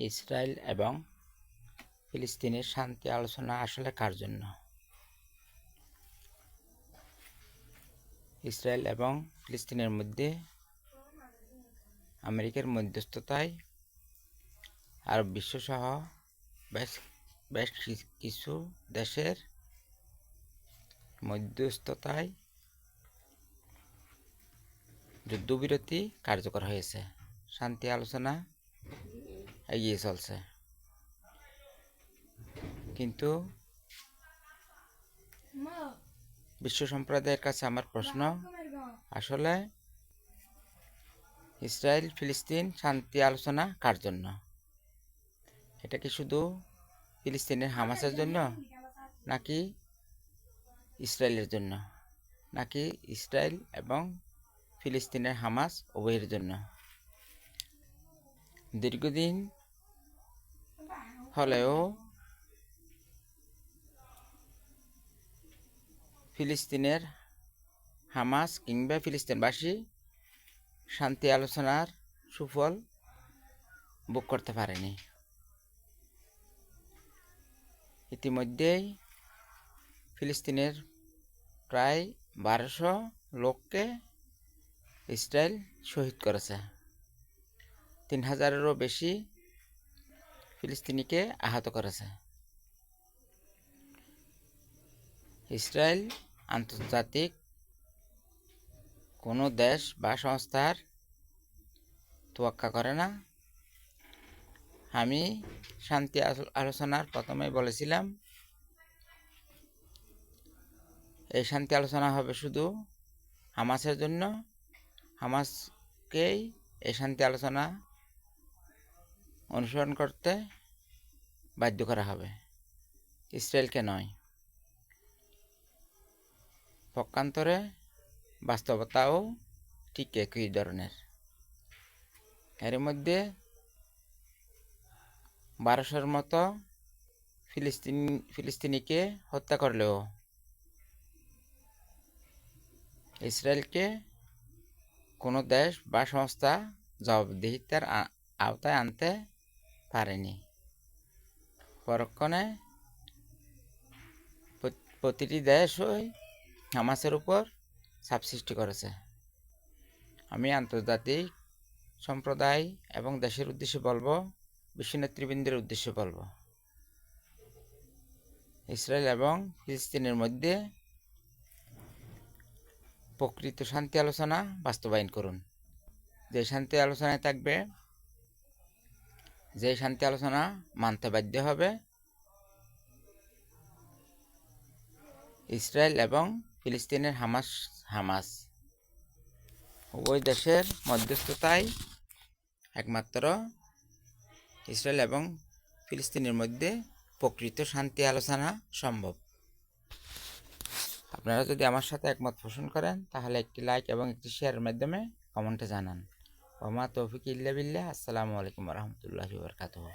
Israel এবং ফিলিস্তিনের শান্তি আলোচনা আসলে কার জন্য? ইসরায়েল এবং ফিলিস্তিনের মধ্যে আমেরিকার মধ্যস্থতায় আরব বিশ্বসহ বেশ বেশ কিছু দেশের মধ্যস্থতায় যুদ্ধবিরতি কার্যকর হয়েছে। শান্তি আলোচনা এগিয়ে চলছে, কিন্তু বিশ্ব সম্প্রদায়ের কাছে আমার প্রশ্ন, আসলে ইসরায়েল ফিলিস্তিন শান্তি আলোচনা কার জন্য? এটা কি শুধু ফিলিস্তিনের হামাসের জন্য, নাকি ইসরায়েলের জন্য, নাকি ইসরায়েল এবং ফিলিস্তিনের হামাস উভয়ের জন্য? দীর্ঘদিন হলেও ফিলিস্তিনের হামাস কিংবা ফিলিস্তিনবাসী শান্তি আলোচনার সুফল ভোগ করতে পারেনি। ইতিমধ্যেই ফিলিস্তিনের প্রায় 1200 লোককে ইসরায়েল শহীদ করেছে। 3000-এরও বেশি ফিলিস্তিনিকে আহত করেছে। ইসরায়েল আন্তর্জাতিক কোনো দেশ বা সংস্থার তোয়াক্কা করে না। আমি শান্তি আলোচনার প্রথমে বলেছিলাম, এই শান্তি আলোচনা হবে শুধু হামাসের জন্য। হামাসকেই এই শান্তি আলোচনা অনুসরণ করতে বাধ্য করা হবে, ইসরায়েলকে নয়। পক্ষান্তরে বাস্তবতাও ঠিক একই ধরনের। এর মধ্যে 1200-এর মতো ফিলিস্তিনিকে হত্যা করলেও ইসরায়েলকে কোনো দেশ বা সংস্থা জবাবদিহিতার আওতায় আনতে পারেনি। পরক্ষণে প্রতিটি দেশই হামাসের উপর চাপ সৃষ্টি করেছে। আমি আন্তর্জাতিক সম্প্রদায় এবং দেশের উদ্দেশ্যে বলবো, বিশ্ব নেতৃবৃন্দের উদ্দেশ্যে বলবো, ইসরায়েল এবং ফিলিস্তিনের মধ্যে প্রকৃত শান্তি আলোচনা বাস্তবায়ন করুন। যে শান্তি আলোচনায় থাকবে, যে শান্তি আলোচনা মানতে বাধ্য হবে ইসরায়েল এবং ফিলিস্তিনের হামাস উভয় দেশের মধ্যস্থতায় একমাত্র ইসরায়েল এবং ফিলিস্তিনের মধ্যে প্রকৃত শান্তি আলোচনা সম্ভব। আপনারা যদি আমার সাথে একমত পোষণ করেন, তাহলে একটি লাইক এবং একটি শেয়ারের মাধ্যমে কমেন্টে জানান। ওয়া মা তৌফিক ইল্লা বিল্লাহ। আসসালামু আলাইকুম ওয়া রাহমাতুল্লাহি ওয়া বারাকাতুহু।